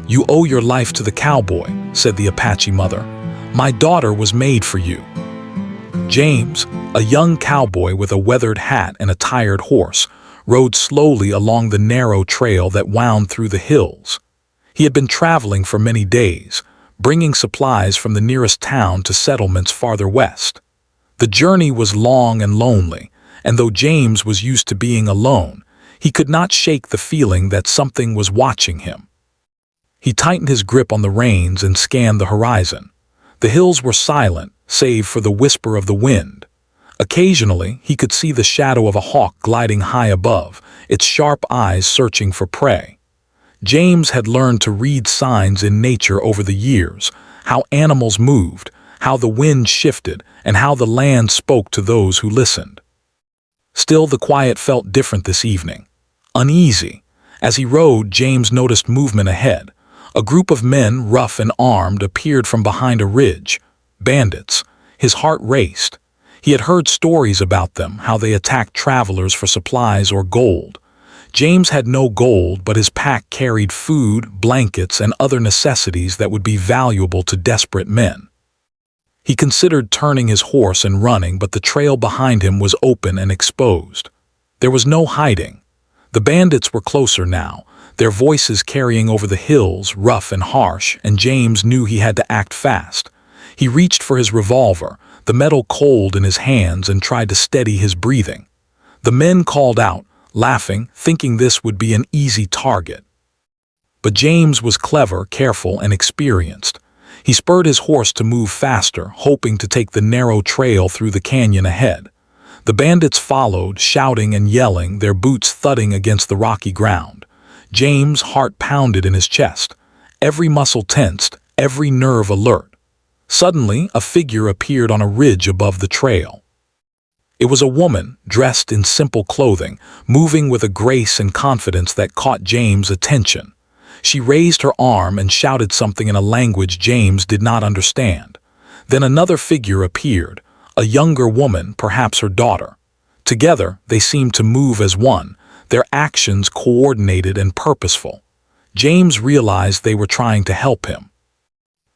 "You owe your life to the cowboy," said the Apache mother. "My daughter was made for you." James, a young cowboy with a weathered hat and a tired horse, rode slowly along the narrow trail that wound through the hills. He had been traveling for many days, bringing supplies from the nearest town to settlements farther west. The journey was long and lonely, and though James was used to being alone, he could not shake the feeling that something was watching him. He tightened his grip on the reins and scanned the horizon. The hills were silent, save for the whisper of the wind. Occasionally, he could see the shadow of a hawk gliding high above, its sharp eyes searching for prey. James had learned to read signs in nature over the years, how animals moved, how the wind shifted, and how the land spoke to those who listened. Still, the quiet felt different this evening. Uneasy. As he rode, James noticed movement ahead. A group of men, rough and armed, appeared from behind a ridge. Bandits. His heart raced. He had heard stories about them, how they attacked travelers for supplies or gold. James had no gold, but his pack carried food, blankets, and other necessities that would be valuable to desperate men. He considered turning his horse and running, but the trail behind him was open and exposed. There was no hiding. The bandits were closer now, their voices carrying over the hills, rough and harsh, and James knew he had to act fast. He reached for his revolver, the metal cold in his hands, and tried to steady his breathing. The men called out, laughing, thinking this would be an easy target. But James was clever, careful, and experienced. He spurred his horse to move faster, hoping to take the narrow trail through the canyon ahead. The bandits followed, shouting and yelling, their boots thudding against the rocky ground. James' heart pounded in his chest, every muscle tensed, every nerve alert. Suddenly, a figure appeared on a ridge above the trail. It was a woman, dressed in simple clothing, moving with a grace and confidence that caught James' attention. She raised her arm and shouted something in a language James did not understand. Then another figure appeared, a younger woman, perhaps her daughter. Together, they seemed to move as one, their actions coordinated and purposeful. James realized they were trying to help him.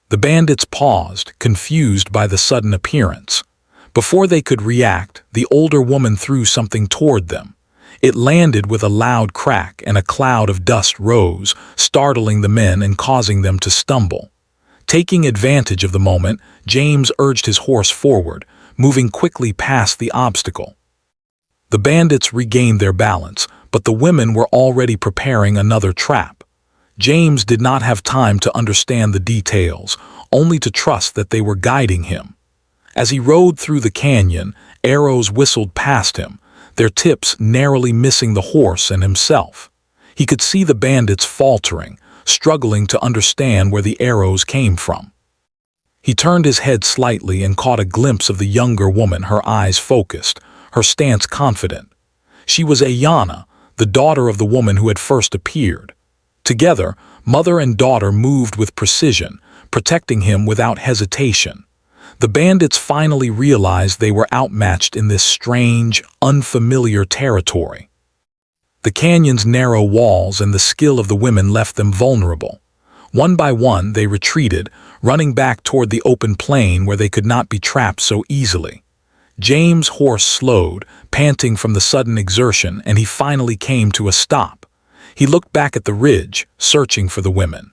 The bandits paused, confused by the sudden appearance. Before they could react, the older woman threw something toward them. It landed with a loud crack, and a cloud of dust rose, startling the men and causing them to stumble. Taking advantage of the moment, James urged his horse forward, moving quickly past the obstacle. The bandits regained their balance, but the women were already preparing another trap. James did not have time to understand the details, only to trust that they were guiding him. As he rode through the canyon, arrows whistled past him, their tips narrowly missing the horse and himself. He could see the bandits faltering, struggling to understand where the arrows came from. He turned his head slightly and caught a glimpse of the younger woman, her eyes focused, her stance confident. She was Ayana, the daughter of the woman who had first appeared. Together, mother and daughter moved with precision, protecting him without hesitation. The bandits finally realized they were outmatched in this strange, unfamiliar territory. The canyon's narrow walls and the skill of the women left them vulnerable. One by one, they retreated, running back toward the open plain where they could not be trapped so easily. James' horse slowed, panting from the sudden exertion, and he finally came to a stop. He looked back at the ridge, searching for the women.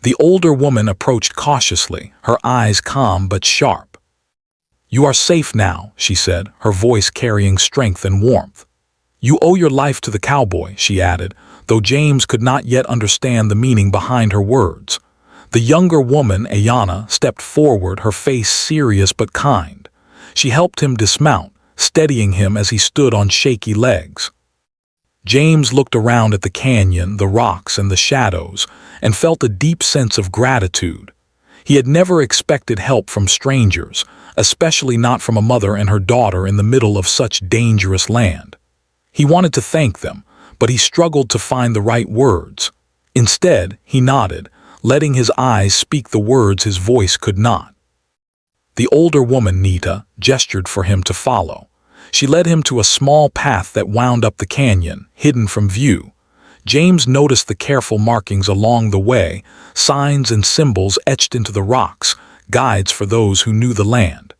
The older woman approached cautiously, her eyes calm but sharp. "You are safe now," she said, her voice carrying strength and warmth. "You owe your life to the cowboy," she added, though James could not yet understand the meaning behind her words. The younger woman, Ayana, stepped forward, her face serious but kind. She helped him dismount, steadying him as he stood on shaky legs. James looked around at the canyon, the rocks, and the shadows, and felt a deep sense of gratitude. He had never expected help from strangers, especially not from a mother and her daughter in the middle of such dangerous land. He wanted to thank them, but he struggled to find the right words. Instead, he nodded, letting his eyes speak the words his voice could not. The older woman, Nita, gestured for him to follow. She led him to a small path that wound up the canyon, hidden from view. James noticed the careful markings along the way, signs and symbols etched into the rocks, guides for those who knew the land.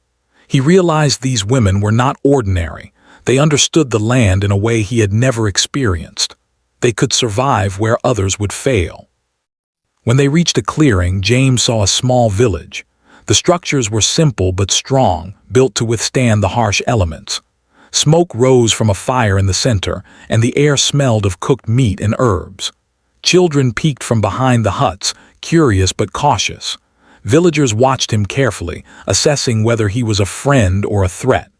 He realized these women were not ordinary. They understood the land in a way he had never experienced. They could survive where others would fail. When they reached a clearing, James saw a small village. The structures were simple but strong, built to withstand the harsh elements. Smoke rose from a fire in the center, and the air smelled of cooked meat and herbs. Children peeked from behind the huts, curious but cautious. Villagers watched him carefully, assessing whether he was a friend or a threat.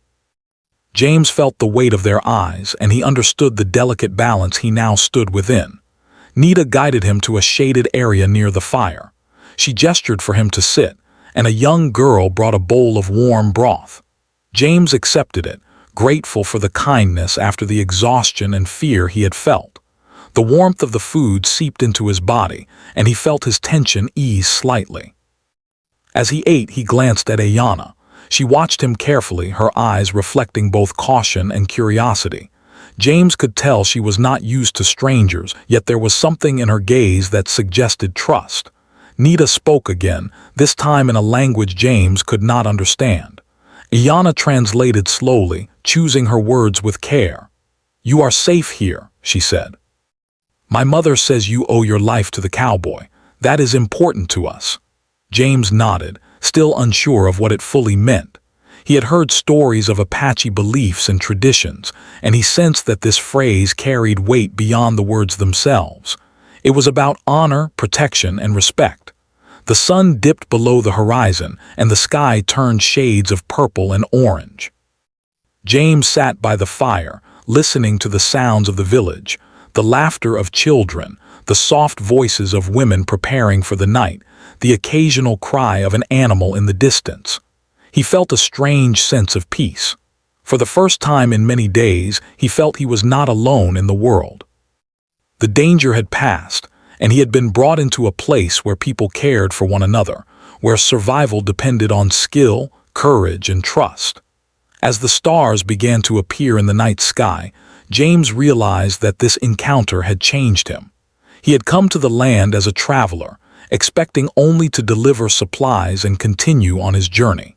James felt the weight of their eyes, and he understood the delicate balance he now stood within. Nita guided him to a shaded area near the fire. She gestured for him to sit, and a young girl brought a bowl of warm broth. James accepted it, grateful for the kindness after the exhaustion and fear he had felt. The warmth of the food seeped into his body, and he felt his tension ease slightly. As he ate, he glanced at Ayana. She watched him carefully, her eyes reflecting both caution and curiosity. James could tell she was not used to strangers, yet there was something in her gaze that suggested trust. Nita spoke again, this time in a language James could not understand. Ayana translated slowly, choosing her words with care. "You are safe here," she said. "My mother says you owe your life to the cowboy. That is important to us." James nodded, still unsure of what it fully meant. He had heard stories of Apache beliefs and traditions, and he sensed that this phrase carried weight beyond the words themselves. It was about honor, protection, and respect. The sun dipped below the horizon, and the sky turned shades of purple and orange. James sat by the fire, listening to the sounds of the village, the laughter of children, the soft voices of women preparing for the night, the occasional cry of an animal in the distance. He felt a strange sense of peace. For the first time in many days, he felt he was not alone in the world. The danger had passed, and he had been brought into a place where people cared for one another, where survival depended on skill, courage, and trust. As the stars began to appear in the night sky, James realized that this encounter had changed him. He had come to the land as a traveler, expecting only to deliver supplies and continue on his journey.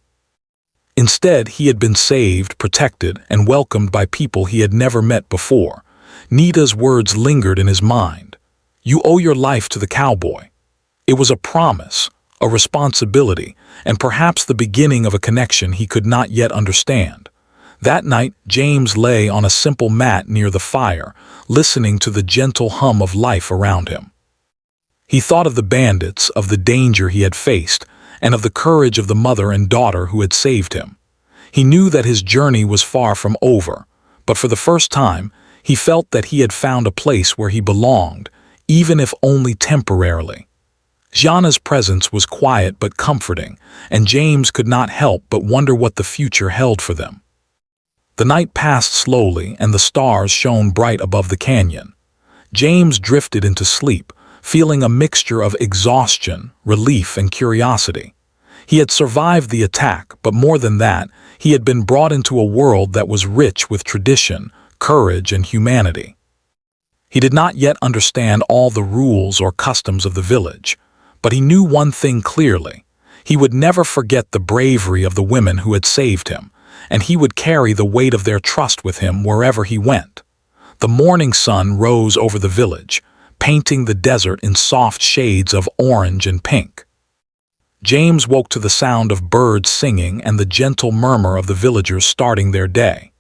Instead, he had been saved, protected, and welcomed by people he had never met before. Nita's words lingered in his mind. "You owe your life to the cowboy." It was a promise, a responsibility, and perhaps the beginning of a connection he could not yet understand. That night, James lay on a simple mat near the fire, listening to the gentle hum of life around him. He thought of the bandits, of the danger he had faced, and of the courage of the mother and daughter who had saved him. He knew that his journey was far from over, but for the first time, he felt that he had found a place where he belonged, even if only temporarily. Gianna's presence was quiet but comforting, and James could not help but wonder what the future held for them. The night passed slowly, and the stars shone bright above the canyon. James drifted into sleep, feeling a mixture of exhaustion, relief, and curiosity. He had survived the attack, but more than that, he had been brought into a world that was rich with tradition, courage, and humanity. He did not yet understand all the rules or customs of the village, but he knew one thing clearly. He would never forget the bravery of the women who had saved him, and he would carry the weight of their trust with him wherever he went. The morning sun rose over the village, painting the desert in soft shades of orange and pink. James woke to the sound of birds singing and the gentle murmur of the villagers starting their day.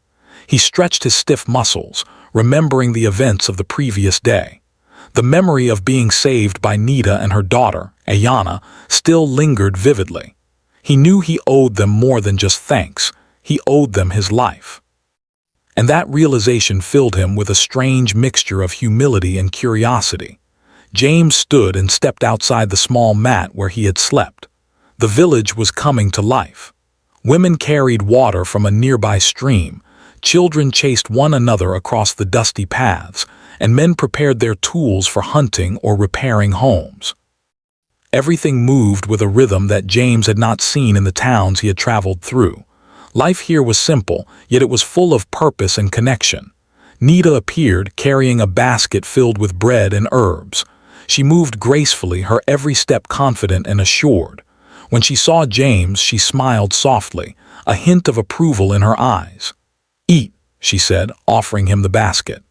He stretched his stiff muscles, remembering the events of the previous day. The memory of being saved by Nita and her daughter, Ayana, still lingered vividly. He knew he owed them more than just thanks. He owed them his life. And that realization filled him with a strange mixture of humility and curiosity. James stood and stepped outside the small mat where he had slept. The village was coming to life. Women carried water from a nearby stream, children chased one another across the dusty paths, and men prepared their tools for hunting or repairing homes. Everything moved with a rhythm that James had not seen in the towns he had traveled through. Life here was simple, yet it was full of purpose and connection. Nita appeared, carrying a basket filled with bread and herbs. She moved gracefully, her every step confident and assured. When she saw James, she smiled softly, a hint of approval in her eyes. "Eat," she said, offering him the basket.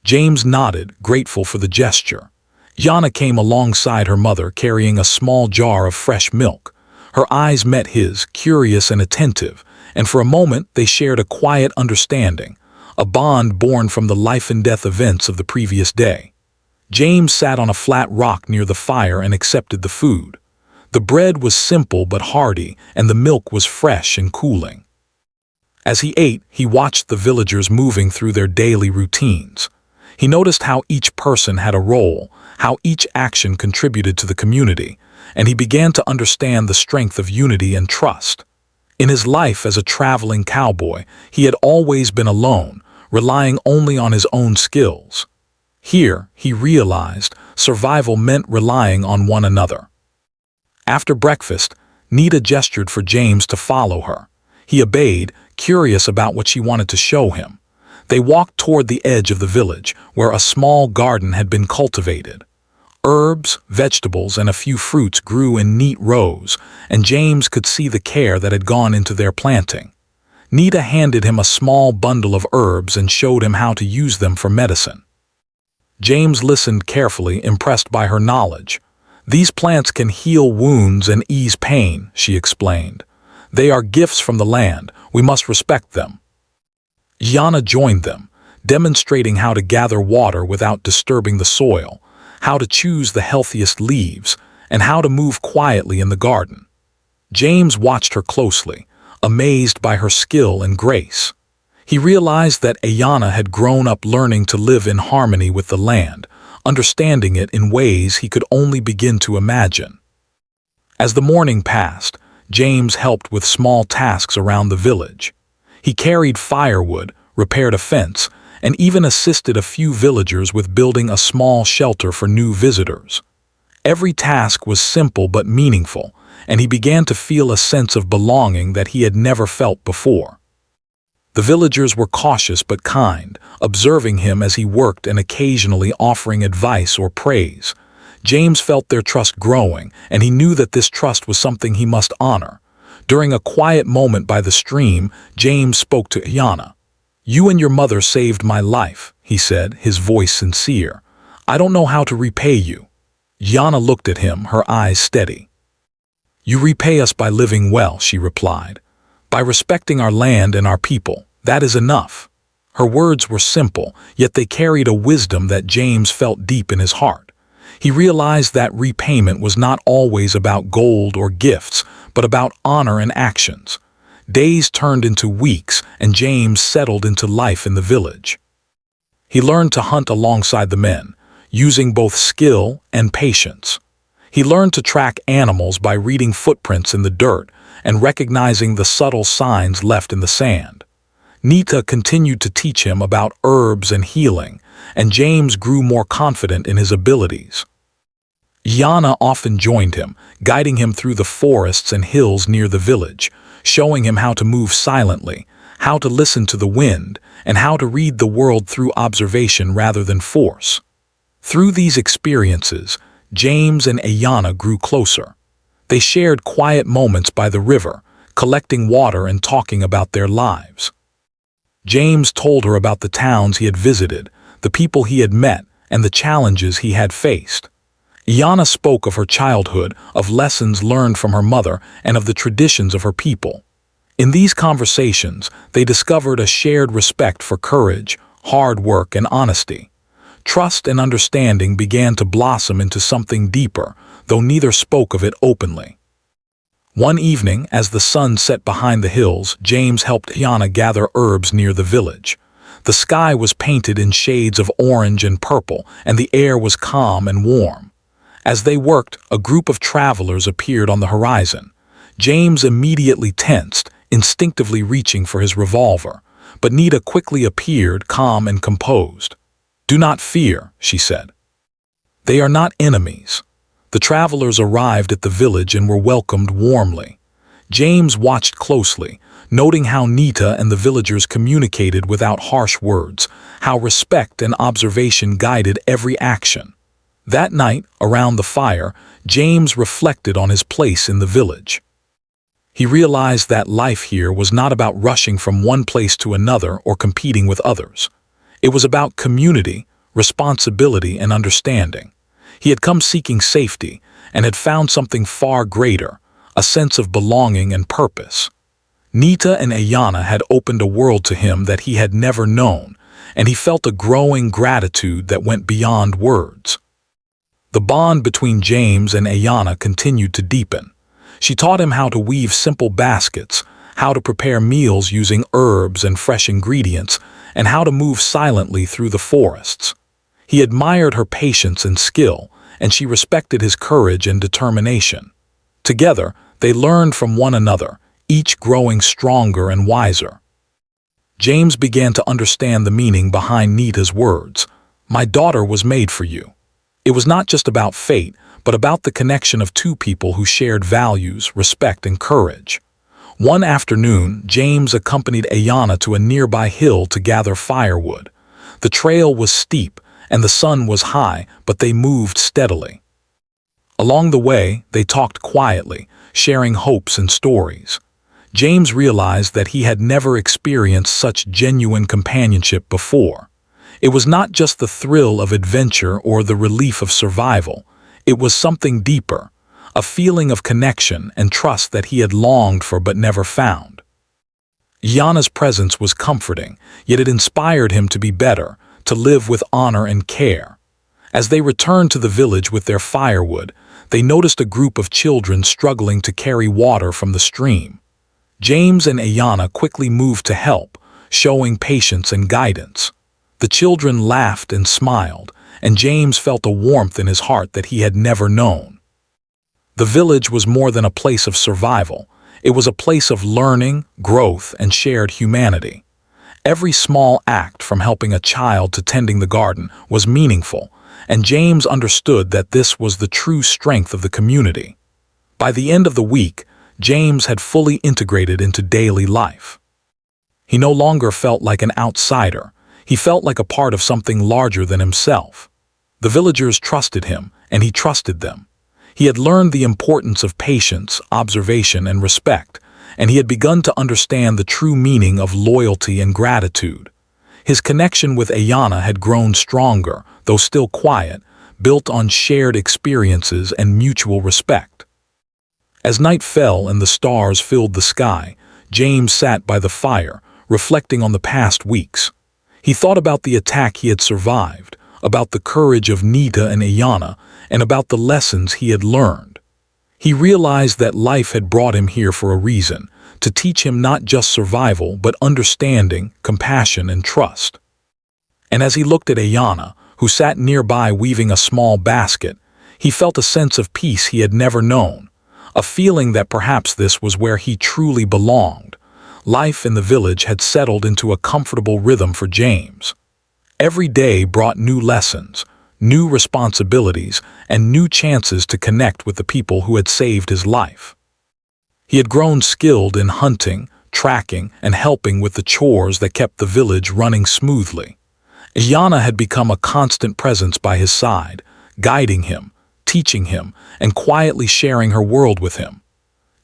James nodded, grateful for the gesture. Yana came alongside her mother, carrying a small jar of fresh milk. Her eyes met his, curious and attentive, and for a moment they shared a quiet understanding, a bond born from the life-and-death events of the previous day. James sat on a flat rock near the fire and accepted the food. The bread was simple but hearty, and the milk was fresh and cooling. As he ate, he watched the villagers moving through their daily routines. He noticed how each person had a role, how each action contributed to the community, and he began to understand the strength of unity and trust. In his life as a traveling cowboy, he had always been alone, relying only on his own skills. Here, he realized, survival meant relying on one another. After breakfast, Nita gestured for James to follow her. He obeyed, curious about what she wanted to show him. They walked toward the edge of the village, where a small garden had been cultivated. Herbs, vegetables, and a few fruits grew in neat rows, and James could see the care that had gone into their planting. Nita handed him a small bundle of herbs and showed him how to use them for medicine. James listened carefully, impressed by her knowledge. "These plants can heal wounds and ease pain," she explained. "They are gifts from the land. We must respect them." Yana joined them, demonstrating how to gather water without disturbing the soil, how to choose the healthiest leaves, and how to move quietly in the garden. James watched her closely, amazed by her skill and grace. He realized that Ayana had grown up learning to live in harmony with the land, understanding it in ways he could only begin to imagine. As the morning passed, James helped with small tasks around the village. He carried firewood, repaired a fence, and even assisted a few villagers with building a small shelter for new visitors. Every task was simple but meaningful, and he began to feel a sense of belonging that he had never felt before. The villagers were cautious but kind, observing him as he worked and occasionally offering advice or praise. James felt their trust growing, and he knew that this trust was something he must honor. During a quiet moment by the stream, James spoke to Yana. "You and your mother saved my life," he said, his voice sincere. "I don't know how to repay you." Yana looked at him, her eyes steady. "You repay us by living well," she replied. "By respecting our land and our people. That is enough." Her words were simple, yet they carried a wisdom that James felt deep in his heart. He realized that repayment was not always about gold or gifts, but about honor and actions. Days turned into weeks, and James settled into life in the village. He learned to hunt alongside the men, using both skill and patience. He learned to track animals by reading footprints in the dirt and recognizing the subtle signs left in the sand. Nita continued to teach him about herbs and healing, and James grew more confident in his abilities. Yana often joined him, guiding him through the forests and hills near the village, showing him how to move silently, how to listen to the wind, and how to read the world through observation rather than force. Through these experiences, James and Ayana grew closer. They shared quiet moments by the river, collecting water and talking about their lives. James told her about the towns he had visited, the people he had met, and the challenges he had faced. Ayana spoke of her childhood, of lessons learned from her mother, and of the traditions of her people. In these conversations, they discovered a shared respect for courage, hard work, and honesty. Trust and understanding began to blossom into something deeper, though neither spoke of it openly. One evening, as the sun set behind the hills, James helped Ayana gather herbs near the village. The sky was painted in shades of orange and purple, and the air was calm and warm. As they worked, a group of travelers appeared on the horizon. James immediately tensed, instinctively reaching for his revolver, but Nita quickly appeared, calm and composed. "Do not fear," she said. "They are not enemies." The travelers arrived at the village and were welcomed warmly. James watched closely, noting how Nita and the villagers communicated without harsh words, how respect and observation guided every action. That night, around the fire, James reflected on his place in the village. He realized that life here was not about rushing from one place to another or competing with others. It was about community, responsibility, and understanding. He had come seeking safety and had found something far greater, a sense of belonging and purpose. Nita and Ayana had opened a world to him that he had never known, and he felt a growing gratitude that went beyond words. The bond between James and Ayana continued to deepen. She taught him how to weave simple baskets, how to prepare meals using herbs and fresh ingredients, and how to move silently through the forests. He admired her patience and skill, and she respected his courage and determination. Together, they learned from one another, each growing stronger and wiser. James began to understand the meaning behind Nita's words. "My daughter was made for you." It was not just about fate, but about the connection of two people who shared values, respect, and courage. One afternoon, James accompanied Ayana to a nearby hill to gather firewood. The trail was steep, and the sun was high, but they moved steadily. Along the way, they talked quietly, sharing hopes and stories. James realized that he had never experienced such genuine companionship before. It was not just the thrill of adventure or the relief of survival. It was something deeper, a feeling of connection and trust that he had longed for but never found. Ayana's presence was comforting, yet it inspired him to be better, to live with honor and care. As they returned to the village with their firewood, they noticed a group of children struggling to carry water from the stream. James and Ayana quickly moved to help, showing patience and guidance. The children laughed and smiled, and James felt a warmth in his heart that he had never known. The village was more than a place of survival. It was a place of learning, growth, and shared humanity. Every small act, from helping a child to tending the garden, was meaningful, and James understood that this was the true strength of the community. By the end of the week, James had fully integrated into daily life. He no longer felt like an outsider. He felt like a part of something larger than himself. The villagers trusted him, and he trusted them. He had learned the importance of patience, observation, and respect, and he had begun to understand the true meaning of loyalty and gratitude. His connection with Ayana had grown stronger, though still quiet, built on shared experiences and mutual respect. As night fell and the stars filled the sky, James sat by the fire, reflecting on the past weeks. He thought about the attack he had survived, about the courage of Nita and Ayana, and about the lessons he had learned. He realized that life had brought him here for a reason, to teach him not just survival, but understanding, compassion, and trust. And as he looked at Ayana, who sat nearby weaving a small basket, he felt a sense of peace he had never known, a feeling that perhaps this was where he truly belonged. Life in the village had settled into a comfortable rhythm for James. Every day brought new lessons, new responsibilities, and new chances to connect with the people who had saved his life. He had grown skilled in hunting, tracking, and helping with the chores that kept the village running smoothly. Ayana had become a constant presence by his side, guiding him, teaching him, and quietly sharing her world with him.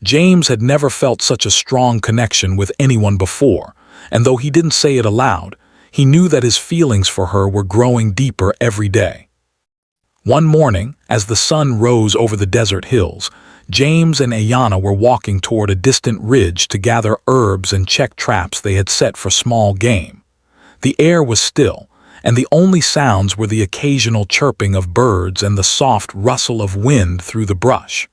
James had never felt such a strong connection with anyone before, and though he didn't say it aloud, he knew that his feelings for her were growing deeper every day. One morning, as the sun rose over the desert hills, James and Ayana were walking toward a distant ridge to gather herbs and check traps they had set for small game. The air was still, and the only sounds were the occasional chirping of birds and the soft rustle of wind through the brush.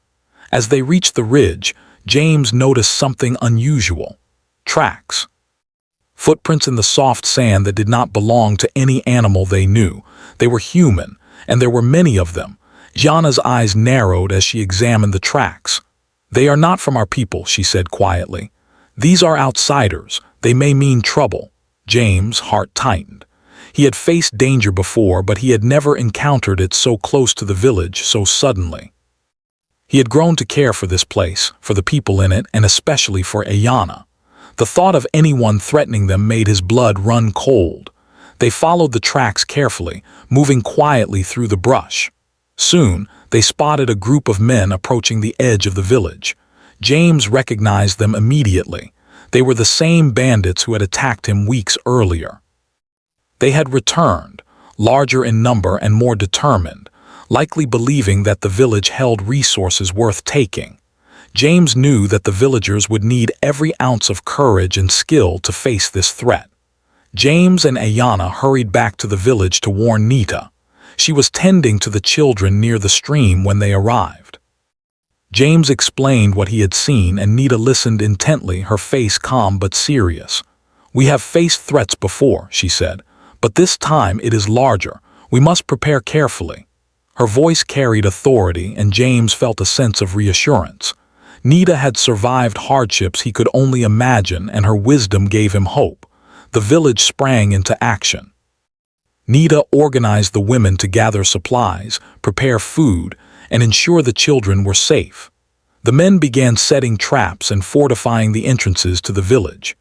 As they reached the ridge, James noticed something unusual: tracks. Footprints in the soft sand that did not belong to any animal they knew. They were human, and there were many of them. Ayana's eyes narrowed as she examined the tracks. "They are not from our people," she said quietly. "These are outsiders. They may mean trouble." James' heart tightened. He had faced danger before, but he had never encountered it so close to the village so suddenly. He had grown to care for this place, for the people in it, and especially for Ayanna. The thought of anyone threatening them made his blood run cold. They followed the tracks carefully, moving quietly through the brush. Soon, they spotted a group of men approaching the edge of the village. James recognized them immediately. They were the same bandits who had attacked him weeks earlier. They had returned, larger in number and more determined, likely believing that the village held resources worth taking. James knew that the villagers would need every ounce of courage and skill to face this threat. James and Ayanna hurried back to the village to warn Nita. She was tending to the children near the stream when they arrived. James explained what he had seen, and Nita listened intently, her face calm but serious. "We have faced threats before," she said, "but this time it is larger. We must prepare carefully." Her voice carried authority, and James felt a sense of reassurance. Nita had survived hardships he could only imagine, and her wisdom gave him hope. The village sprang into action. Nita organized the women to gather supplies, prepare food, and ensure the children were safe. The men began setting traps and fortifying the entrances to the village.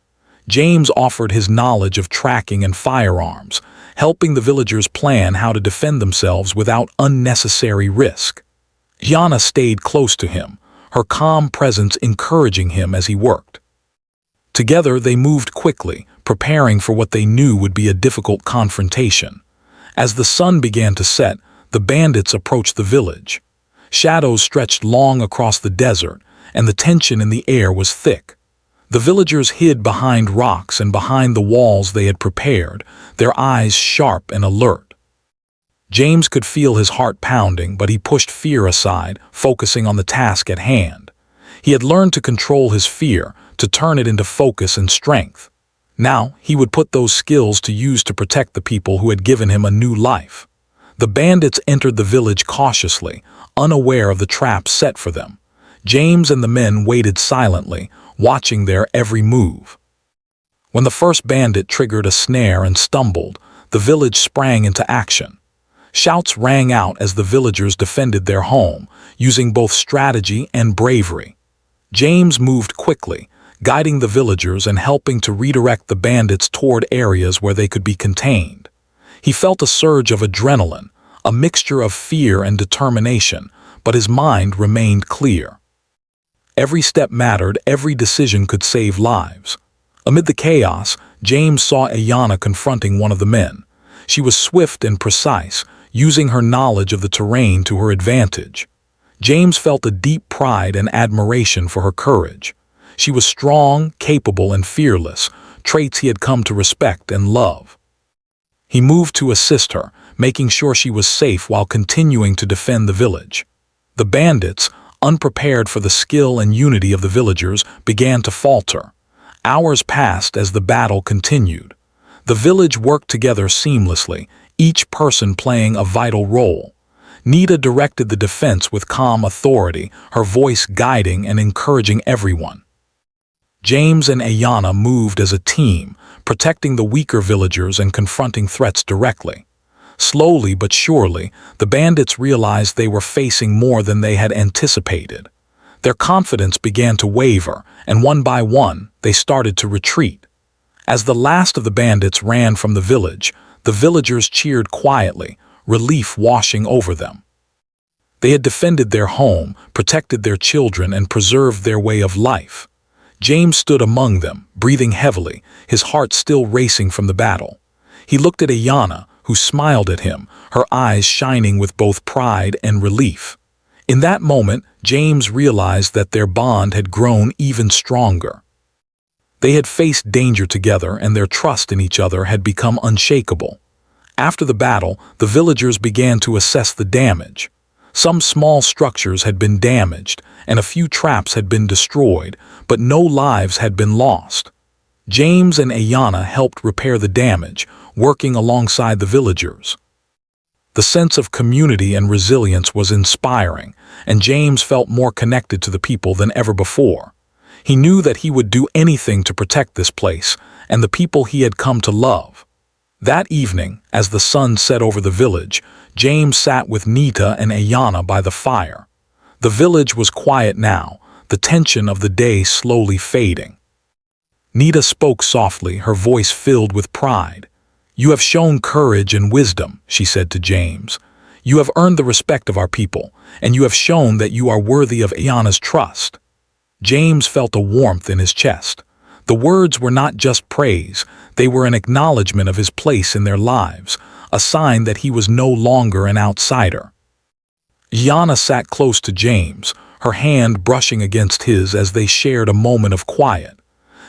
James offered his knowledge of tracking and firearms, helping the villagers plan how to defend themselves without unnecessary risk. Ayanna stayed close to him, her calm presence encouraging him as he worked. Together they moved quickly, preparing for what they knew would be a difficult confrontation. As the sun began to set, the bandits approached the village. Shadows stretched long across the desert, and the tension in the air was thick. The villagers hid behind rocks and behind the walls they had prepared, their eyes sharp and alert. James could feel his heart pounding, but he pushed fear aside, focusing on the task at hand. He had learned to control his fear, to turn it into focus and strength. Now, he would put those skills to use to protect the people who had given him a new life. The bandits entered the village cautiously, unaware of the trap set for them. James and the men waited silently, watching their every move. When the first bandit triggered a snare and stumbled, the village sprang into action. Shouts rang out as the villagers defended their home, using both strategy and bravery. James moved quickly, guiding the villagers and helping to redirect the bandits toward areas where they could be contained. He felt a surge of adrenaline, a mixture of fear and determination, but his mind remained clear. Every step mattered, every decision could save lives. Amid the chaos, James saw Ayanna confronting one of the men. She was swift and precise, using her knowledge of the terrain to her advantage. James felt a deep pride and admiration for her courage. She was strong, capable, and fearless, traits he had come to respect and love. He moved to assist her, making sure she was safe while continuing to defend the village. The bandits, unprepared for the skill and unity of the villagers, began to falter. Hours passed as the battle continued. The village worked together seamlessly, each person playing a vital role. Nita directed the defense with calm authority, her voice guiding and encouraging everyone. James and Ayanna moved as a team, protecting the weaker villagers and confronting threats directly. Slowly but surely, the bandits realized they were facing more than they had anticipated. Their confidence began to waver, and one by one, they started to retreat. As the last of the bandits ran from the village, the villagers cheered quietly, relief washing over them. They had defended their home, protected their children, and preserved their way of life. James stood among them, breathing heavily, his heart still racing from the battle. He looked at Ayanna, who smiled at him, her eyes shining with both pride and relief. In that moment, James realized that their bond had grown even stronger. They had faced danger together, and their trust in each other had become unshakable. After the battle, the villagers began to assess the damage. Some small structures had been damaged, and a few traps had been destroyed, but no lives had been lost. James and Ayanna helped repair the damage, working alongside the villagers. The sense of community and resilience was inspiring, and James felt more connected to the people than ever before. He knew that he would do anything to protect this place and the people he had come to love. That evening, as the sun set over the village, James sat with Nita and Ayanna by the fire. The village was quiet now, the tension of the day slowly fading. Nita spoke softly, her voice filled with pride. "You have shown courage and wisdom," she said to James. "You have earned the respect of our people, and you have shown that you are worthy of Ayana's trust." James felt a warmth in his chest. The words were not just praise, they were an acknowledgement of his place in their lives, a sign that he was no longer an outsider. Ayana sat close to James, her hand brushing against his as they shared a moment of quiet.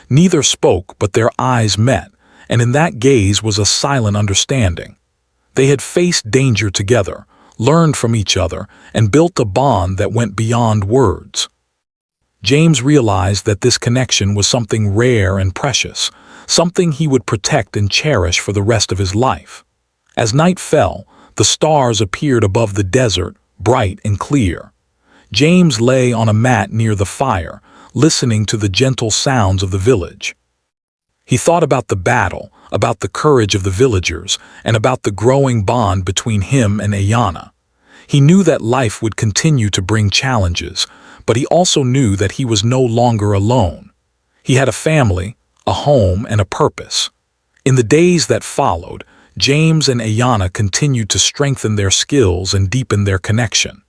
Neither spoke, but their eyes met, and in that gaze was a silent understanding. They had faced danger together, learned from each other, and built a bond that went beyond words. James realized that this connection was something rare and precious, something he would protect and cherish for the rest of his life. As night fell, the stars appeared above the desert, bright and clear. James lay on a mat near the fire, listening to the gentle sounds of the village. He thought about the battle, about the courage of the villagers, and about the growing bond between him and Ayana. He knew that life would continue to bring challenges, but he also knew that he was no longer alone. He had a family, a home, and a purpose. In the days that followed, James and Ayana continued to strengthen their skills and deepen their connection.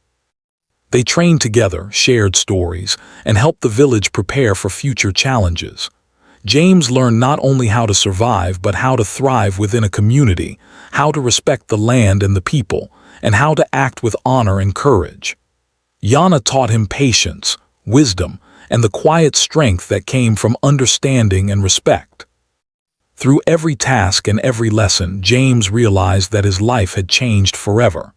They trained together, shared stories, and helped the village prepare for future challenges. James learned not only how to survive but how to thrive within a community, how to respect the land and the people, and how to act with honor and courage. Ayana taught him patience, wisdom, and the quiet strength that came from understanding and respect. Through every task and every lesson, James realized that his life had changed forever.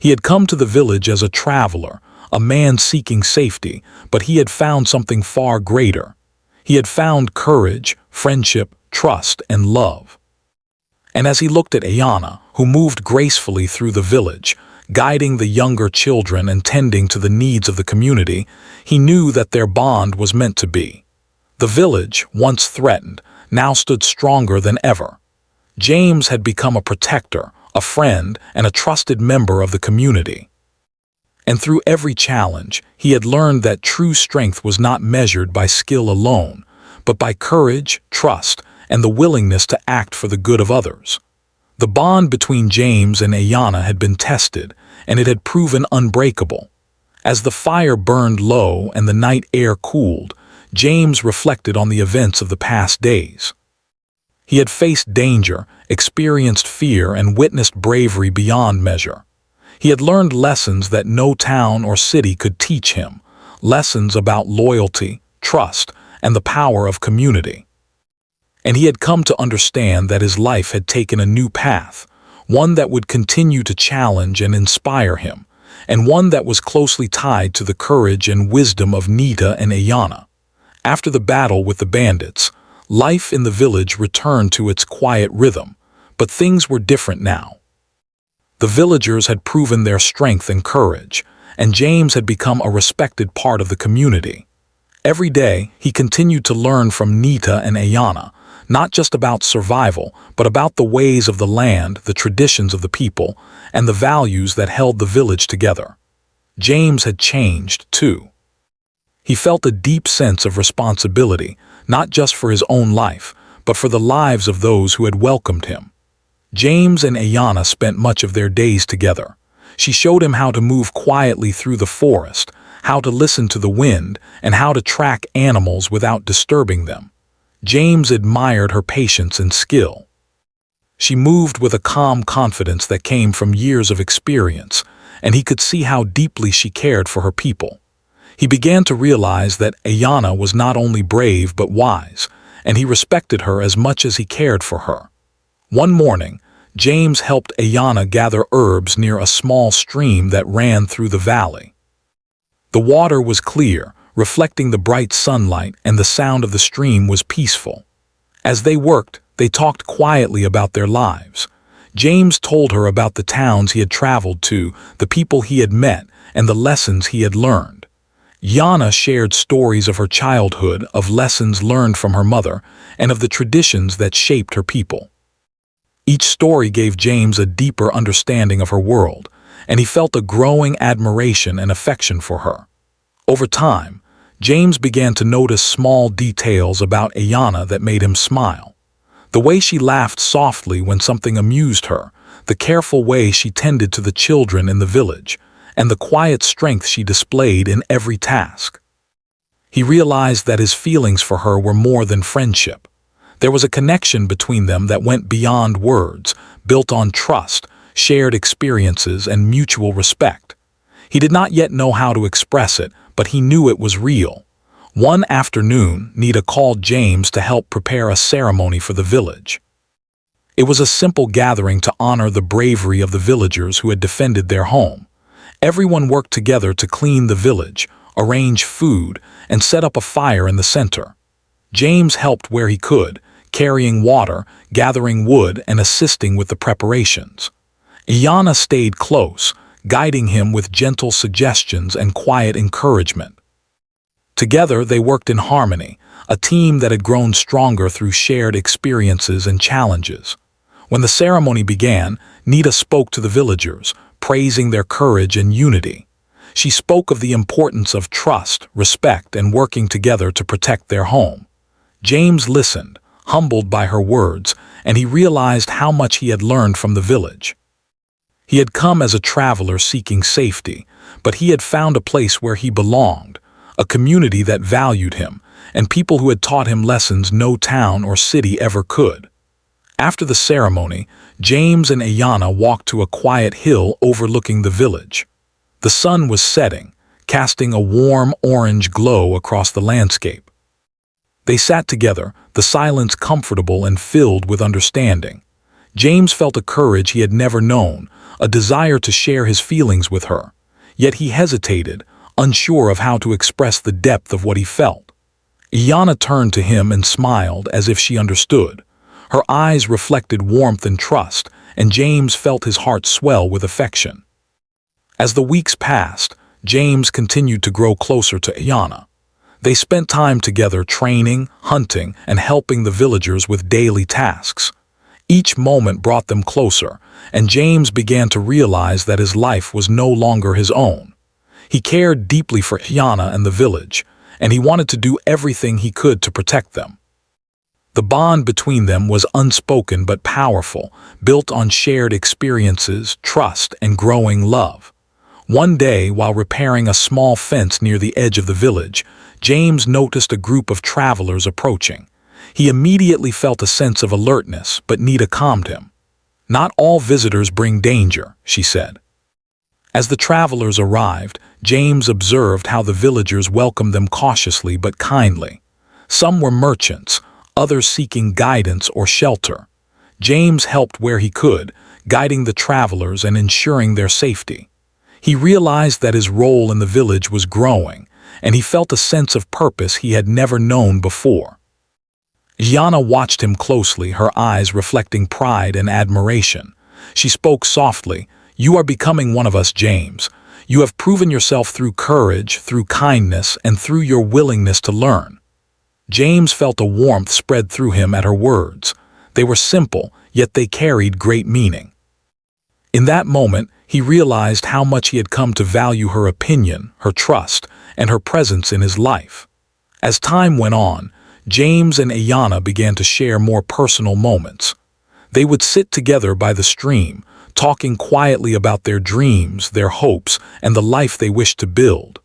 He had come to the village as a traveler, a man seeking safety, but he had found something far greater. He had found courage, friendship, trust, and love. And as he looked at Ayana, who moved gracefully through the village, guiding the younger children and tending to the needs of the community, he knew that their bond was meant to be. The village, once threatened, now stood stronger than ever. James had become a protector, a friend, and a trusted member of the community. And through every challenge, he had learned that true strength was not measured by skill alone, but by courage, trust, and the willingness to act for the good of others. The bond between James and Ayana had been tested, and it had proven unbreakable. As the fire burned low and the night air cooled, James reflected on the events of the past days. He had faced danger, experienced fear, and witnessed bravery beyond measure. He had learned lessons that no town or city could teach him, lessons about loyalty, trust, and the power of community. And he had come to understand that his life had taken a new path, one that would continue to challenge and inspire him, and one that was closely tied to the courage and wisdom of Nita and Ayana. After the battle with the bandits, life in the village returned to its quiet rhythm, but things were different now. The villagers had proven their strength and courage, and James had become a respected part of the community. Every day, he continued to learn from Nita and Ayana, not just about survival, but about the ways of the land, the traditions of the people, and the values that held the village together. James had changed, too. He felt a deep sense of responsibility, not just for his own life, but for the lives of those who had welcomed him. James and Ayana spent much of their days together. She showed him how to move quietly through the forest, how to listen to the wind, and how to track animals without disturbing them. James admired her patience and skill. She moved with a calm confidence that came from years of experience, and he could see how deeply she cared for her people. He began to realize that Ayana was not only brave but wise, and he respected her as much as he cared for her. One morning, James helped Ayana gather herbs near a small stream that ran through the valley. The water was clear, reflecting the bright sunlight, and the sound of the stream was peaceful. As they worked, they talked quietly about their lives. James told her about the towns he had traveled to, the people he had met, and the lessons he had learned. Ayana shared stories of her childhood, of lessons learned from her mother, and of the traditions that shaped her people. Each story gave James a deeper understanding of her world, and he felt a growing admiration and affection for her. Over time, James began to notice small details about Ayanna that made him smile. The way she laughed softly when something amused her, the careful way she tended to the children in the village, and the quiet strength she displayed in every task. He realized that his feelings for her were more than friendship. There was a connection between them that went beyond words, built on trust, shared experiences, and mutual respect. He did not yet know how to express it, but he knew it was real. One afternoon, Nita called James to help prepare a ceremony for the village. It was a simple gathering to honor the bravery of the villagers who had defended their home. Everyone worked together to clean the village, arrange food, and set up a fire in the center. James helped where he could, carrying water, gathering wood, and assisting with the preparations. Ayanna stayed close, guiding him with gentle suggestions and quiet encouragement. Together they worked in harmony, a team that had grown stronger through shared experiences and challenges. When the ceremony began, Nita spoke to the villagers, praising their courage and unity. She spoke of the importance of trust, respect, and working together to protect their home. James listened, humbled by her words, and he realized how much he had learned from the village. He had come as a traveler seeking safety, but he had found a place where he belonged, a community that valued him, and people who had taught him lessons no town or city ever could. After the ceremony, James and Ayanna walked to a quiet hill overlooking the village. The sun was setting, casting a warm orange glow across the landscape. They sat together, the silence comfortable and filled with understanding. James felt a courage he had never known, a desire to share his feelings with her. Yet he hesitated, unsure of how to express the depth of what he felt. Ayanna turned to him and smiled as if she understood. Her eyes reflected warmth and trust, and James felt his heart swell with affection. As the weeks passed, James continued to grow closer to Ayanna. They spent time together training, hunting, and helping the villagers with daily tasks. Each moment brought them closer, and James began to realize that his life was no longer his own. He cared deeply for Ayanna and the village, and he wanted to do everything he could to protect them. The bond between them was unspoken but powerful, built on shared experiences, trust, and growing love. One day, while repairing a small fence near the edge of the village, James noticed a group of travelers approaching. He immediately felt a sense of alertness, but Nita calmed him. "Not all visitors bring danger," she said. As the travelers arrived, James observed how the villagers welcomed them cautiously but kindly. Some were merchants, others seeking guidance or shelter. James helped where he could, guiding the travelers and ensuring their safety. He realized that his role in the village was growing, and he felt a sense of purpose he had never known before. Ayanna watched him closely, her eyes reflecting pride and admiration. She spoke softly, "You are becoming one of us, James. You have proven yourself through courage, through kindness, and through your willingness to learn." James felt a warmth spread through him at her words. They were simple, yet they carried great meaning. In that moment, he realized how much he had come to value her opinion, her trust, and her presence in his life. As time went on, James and Ayanna began to share more personal moments. They would sit together by the stream, talking quietly about their dreams, their hopes, and the life they wished to build.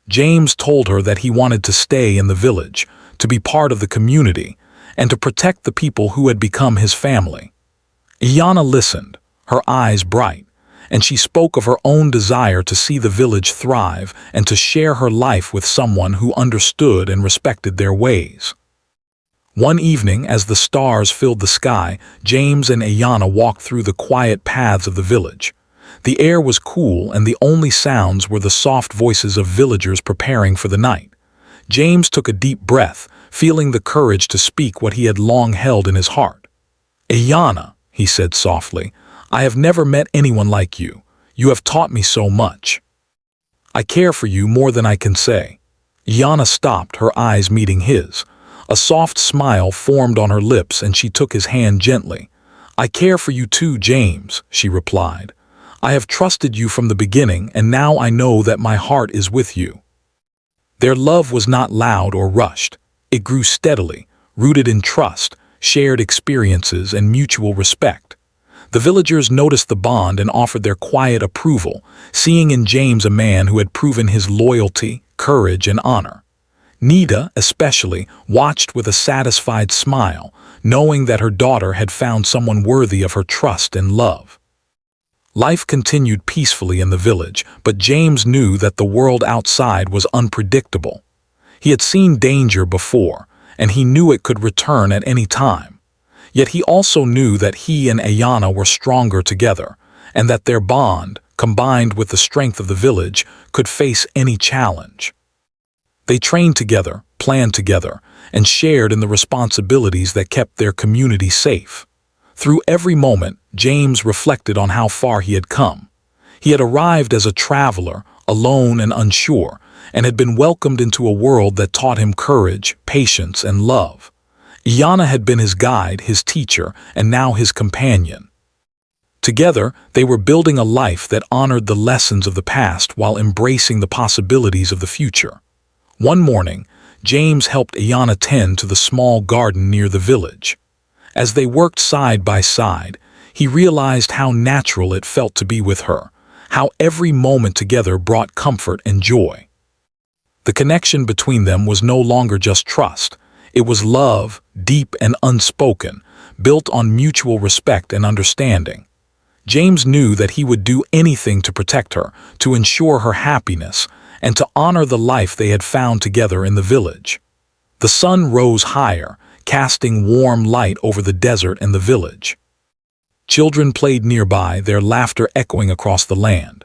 James told her that he wanted to stay in the village, to be part of the community, and to protect the people who had become his family. Ayanna listened, her eyes bright, and she spoke of her own desire to see the village thrive and to share her life with someone who understood and respected their ways. One evening, as the stars filled the sky, James and Ayanna walked through the quiet paths of the village. The air was cool, and the only sounds were the soft voices of villagers preparing for the night. James took a deep breath, feeling the courage to speak what he had long held in his heart. "Ayanna," he said softly, "I have never met anyone like you. You have taught me so much. I care for you more than I can say." Ayanna stopped, her eyes meeting his. A soft smile formed on her lips, and she took his hand gently. "I care for you too, James," she replied. I have trusted you from the beginning, and now I know that my heart is with you." Their love was not loud or rushed. It grew steadily, rooted in trust, shared experiences, and mutual respect. The villagers noticed the bond and offered their quiet approval, seeing in James a man who had proven his loyalty, courage, and honor. Nita, especially, watched with a satisfied smile, knowing that her daughter had found someone worthy of her trust and love. Life continued peacefully in the village, but James knew that the world outside was unpredictable. He had seen danger before, and he knew it could return at any time. Yet he also knew that he and Ayanna were stronger together, and that their bond, combined with the strength of the village, could face any challenge. They trained together, planned together, and shared in the responsibilities that kept their community safe. Through every moment, James reflected on how far he had come. He had arrived as a traveler, alone and unsure, and had been welcomed into a world that taught him courage, patience, and love. Ayanna had been his guide, his teacher, and now his companion. Together, they were building a life that honored the lessons of the past while embracing the possibilities of the future. One morning, James helped Ayanna tend to the small garden near the village. As they worked side by side, he realized how natural it felt to be with her, how every moment together brought comfort and joy. The connection between them was no longer just trust. It was love, deep and unspoken, built on mutual respect and understanding. James knew that he would do anything to protect her, to ensure her happiness, and to honor the life they had found together in the village. The sun rose higher, casting warm light over the desert and the village. Children played nearby, their laughter echoing across the land.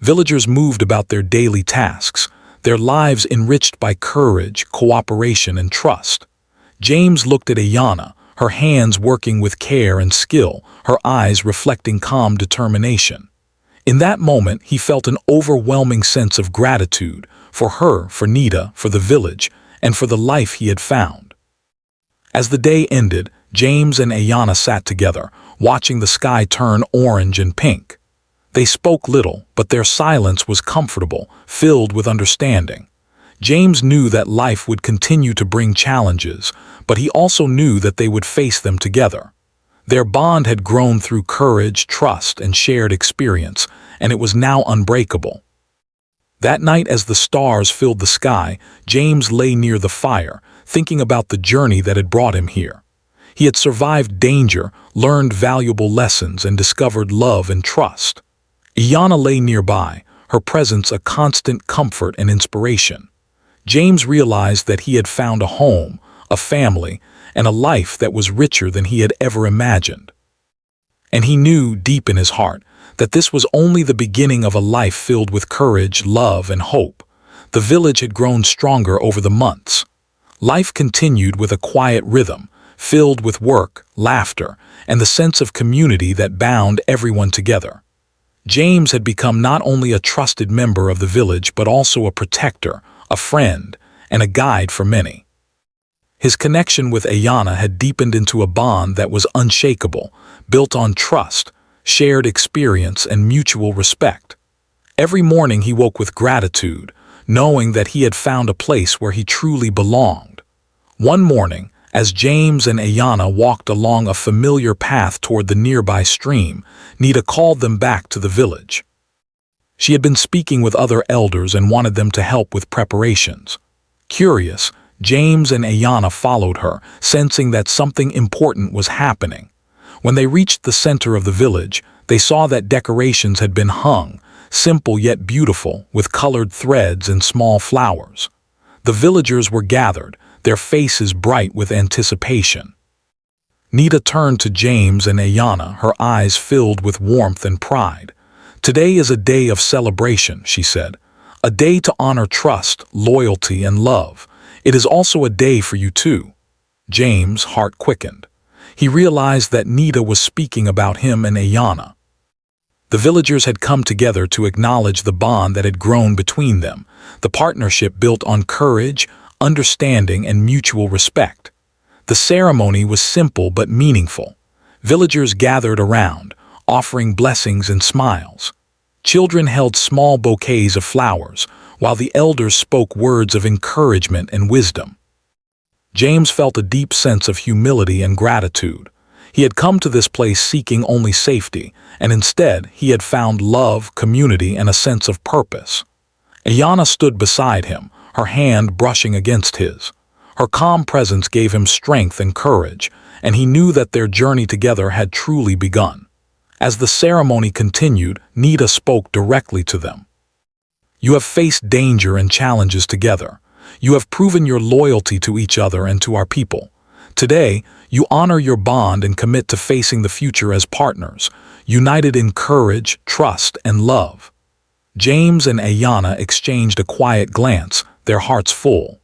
Villagers moved about their daily tasks, their lives enriched by courage, cooperation, and trust. James looked at Ayanna, her hands working with care and skill, her eyes reflecting calm determination. In that moment, he felt an overwhelming sense of gratitude for her, for Nita, for the village, and for the life he had found. As the day ended, James and Ayanna sat together, watching the sky turn orange and pink. They spoke little, but their silence was comfortable, filled with understanding. James knew that life would continue to bring challenges, but he also knew that they would face them together. Their bond had grown through courage, trust, and shared experience, and it was now unbreakable. That night, as the stars filled the sky, James lay near the fire, thinking about the journey that had brought him here. He had survived danger, learned valuable lessons, and discovered love and trust. Ayanna lay nearby, her presence a constant comfort and inspiration. James realized that he had found a home, a family, and a life that was richer than he had ever imagined. And he knew, deep in his heart, that this was only the beginning of a life filled with courage, love, and hope. The village had grown stronger over the months. Life continued with a quiet rhythm, filled with work, laughter, and the sense of community that bound everyone together. James had become not only a trusted member of the village but also a protector, a friend, and a guide for many. His connection with Ayanna had deepened into a bond that was unshakable, built on trust, shared experience, and mutual respect. Every morning he woke with gratitude, knowing that he had found a place where he truly belonged. One morning, as James and Ayanna walked along a familiar path toward the nearby stream, Nita called them back to the village. She had been speaking with other elders and wanted them to help with preparations. Curious, James and Ayanna followed her, sensing that something important was happening. When they reached the center of the village, they saw that decorations had been hung, simple yet beautiful, with colored threads and small flowers. The villagers were gathered, their faces bright with anticipation. Nita turned to James and Ayanna, her eyes filled with warmth and pride. "Today is a day of celebration," she said. "A day to honor trust, loyalty, and love. It is also a day for you too." James' heart quickened. He realized that Nita was speaking about him and Ayanna. The villagers had come together to acknowledge the bond that had grown between them, the partnership built on courage, understanding, and mutual respect. The ceremony was simple but meaningful. Villagers gathered around, offering blessings and smiles. Children held small bouquets of flowers, while the elders spoke words of encouragement and wisdom. James felt a deep sense of humility and gratitude. He had come to this place seeking only safety, and instead he had found love, community, and a sense of purpose. Ayanna stood beside him, her hand brushing against his. Her calm presence gave him strength and courage, and he knew that their journey together had truly begun. As the ceremony continued, Nita spoke directly to them. You have faced danger and challenges together. You have proven your loyalty to each other and to our people. Today, you honor your bond and commit to facing the future as partners, united in courage, trust, and love. James and Ayanna exchanged a quiet glance, their hearts full.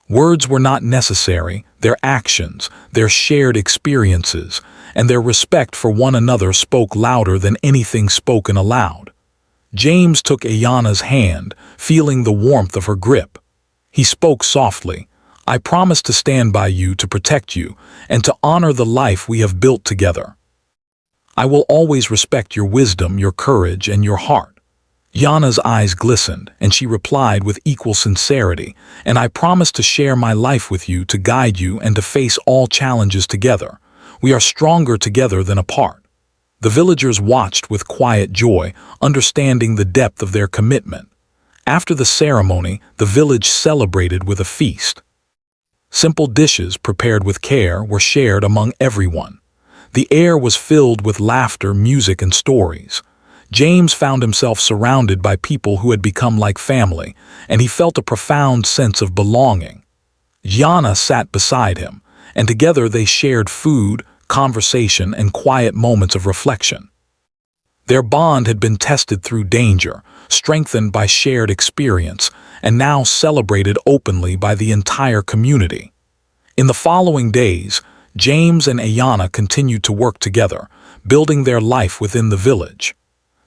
Words were not necessary, their actions, their shared experiences, and their respect for one another spoke louder than anything spoken aloud. James took Ayanna's hand, feeling the warmth of her grip. He spoke softly, I promise to stand by you to protect you and to honor the life we have built together. I will always respect your wisdom, your courage, and your heart. Ayanna's eyes glistened, and she replied with equal sincerity, and I promise to share my life with you, to guide you, and to face all challenges together. We are stronger together than apart. The villagers watched with quiet joy, understanding the depth of their commitment. After the ceremony, the village celebrated with a feast. Simple dishes prepared with care were shared among everyone. The air was filled with laughter, music, and stories. James found himself surrounded by people who had become like family, and he felt a profound sense of belonging. Ayanna sat beside him, and together they shared food, conversation, and quiet moments of reflection. Their bond had been tested through danger, strengthened by shared experience, and now celebrated openly by the entire community. In the following days, James and Ayanna continued to work together, building their life within the village.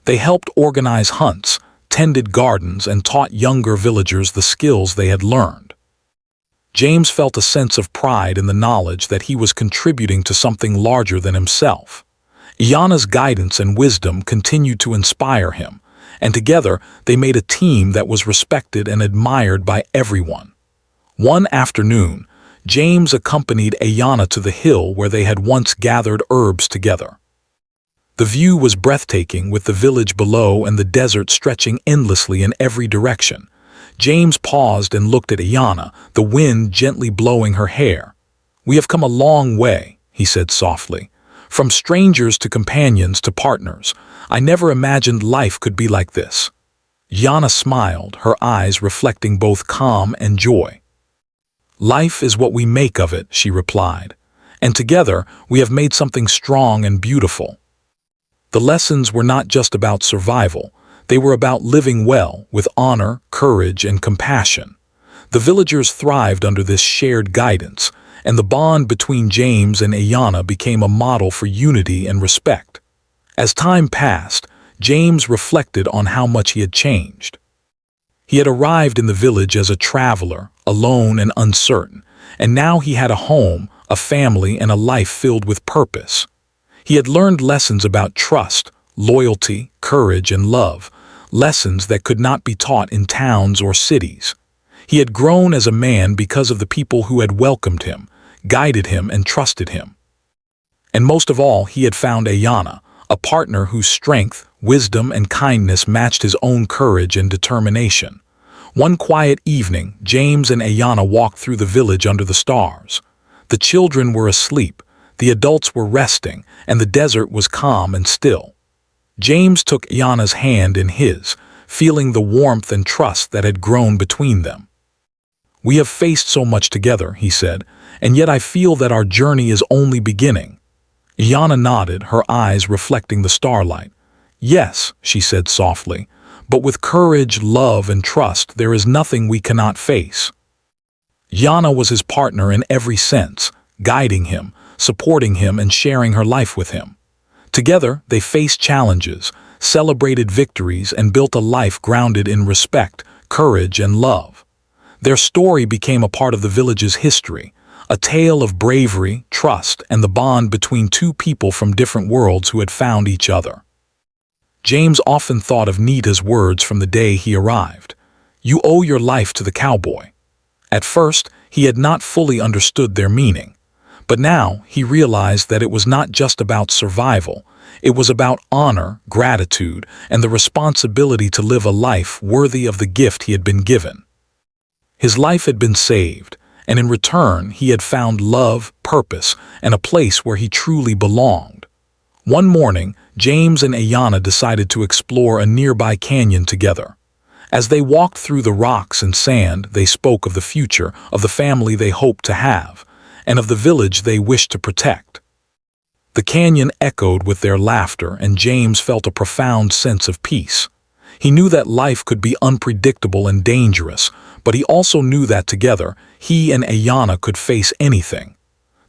They helped organize hunts, tended gardens, and taught younger villagers the skills they had learned. James felt a sense of pride in the knowledge that he was contributing to something larger than himself. Ayanna's guidance and wisdom continued to inspire him, and together they made a team that was respected and admired by everyone. One afternoon, James accompanied Ayanna to the hill where they had once gathered herbs together. The view was breathtaking, with the village below and the desert stretching endlessly in every direction. James paused and looked at Ayanna, the wind gently blowing her hair. We have come a long way, he said softly. From strangers to companions to partners. I never imagined life could be like this. Ayanna smiled, her eyes reflecting both calm and joy. Life is what we make of it, she replied. And together we have made something strong and beautiful. The lessons were not just about survival, they were about living well, with honor, courage, and compassion. The villagers thrived under this shared guidance, and the bond between James and Ayanna became a model for unity and respect. As time passed, James reflected on how much he had changed. He had arrived in the village as a traveler, alone and uncertain, and now he had a home, a family, and a life filled with purpose. He had learned lessons about trust, loyalty, courage, and love, lessons that could not be taught in towns or cities. He had grown as a man because of the people who had welcomed him, guided him, and trusted him. And most of all, he had found Ayanna, a partner whose strength, wisdom, and kindness matched his own courage and determination. One quiet evening, James and Ayanna walked through the village under the stars. The children were asleep, the adults were resting, and the desert was calm and still. James took Ayanna's hand in his, feeling the warmth and trust that had grown between them. We have faced so much together, he said, and yet I feel that our journey is only beginning. Ayanna nodded, her eyes reflecting the starlight. Yes, she said softly, but with courage, love, and trust, there is nothing we cannot face. Ayanna was his partner in every sense, guiding him, supporting him, and sharing her life with him. Together, they faced challenges, celebrated victories, and built a life grounded in respect, courage, and love. Their story became a part of the village's history, a tale of bravery, trust, and the bond between two people from different worlds who had found each other. James often thought of Nita's words from the day he arrived. "You owe your life to the cowboy." At first, he had not fully understood their meaning. But now he realized that it was not just about survival. It was about honor, gratitude, and the responsibility to live a life worthy of the gift he had been given. His life had been saved, and in return he had found love, purpose, and a place where he truly belonged. One morning, James and Ayanna decided to explore a nearby canyon together. As they walked through the rocks and sand, they spoke of the future, of the family they hoped to have, and of the village they wished to protect. The canyon echoed with their laughter, and James felt a profound sense of peace. He knew that life could be unpredictable and dangerous, but he also knew that together, he and Ayanna could face anything.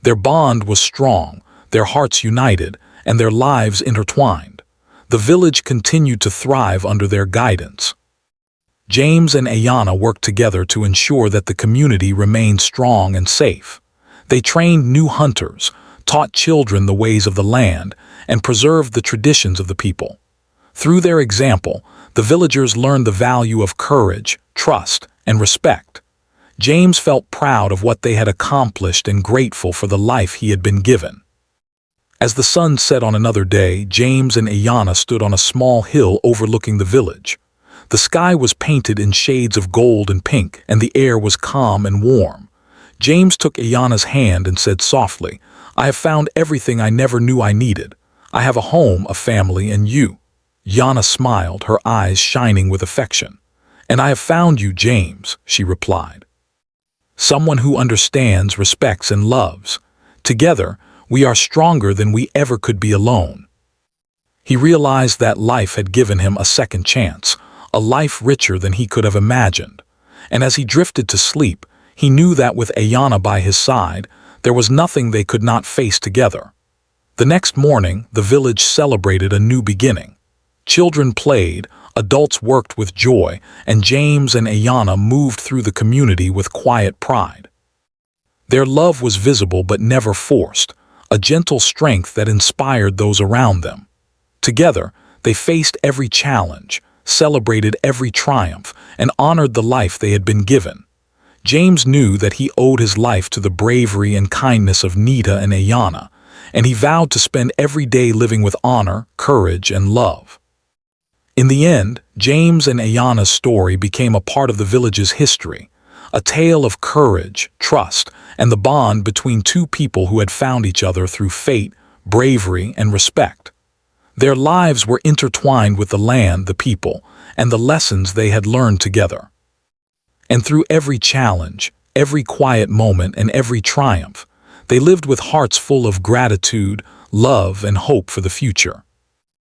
Their bond was strong, their hearts united, and their lives intertwined. The village continued to thrive under their guidance. James and Ayanna worked together to ensure that the community remained strong and safe. They trained new hunters, taught children the ways of the land, and preserved the traditions of the people. Through their example, the villagers learned the value of courage, trust, and respect. James felt proud of what they had accomplished and grateful for the life he had been given. As the sun set on another day, James and Ayanna stood on a small hill overlooking the village. The sky was painted in shades of gold and pink, and the air was calm and warm. James took Ayanna's hand and said softly, "I have found everything I never knew I needed. I have a home, a family, and you." Ayanna smiled, her eyes shining with affection. "And I have found you, James," she replied. "Someone who understands, respects, and loves. Together, we are stronger than we ever could be alone." He realized that life had given him a second chance, a life richer than he could have imagined. And as he drifted to sleep, he knew that with Ayanna by his side, there was nothing they could not face together. The next morning, the village celebrated a new beginning. Children played, adults worked with joy, and James and Ayanna moved through the community with quiet pride. Their love was visible but never forced, a gentle strength that inspired those around them. Together, they faced every challenge, celebrated every triumph, and honored the life they had been given. James knew that he owed his life to the bravery and kindness of Nita and Ayanna, and he vowed to spend every day living with honor, courage, and love. In the end, James and Ayanna's story became a part of the village's history, a tale of courage, trust, and the bond between two people who had found each other through fate, bravery, and respect. Their lives were intertwined with the land, the people, and the lessons they had learned together. And through every challenge, every quiet moment, and every triumph, they lived with hearts full of gratitude, love, and hope for the future.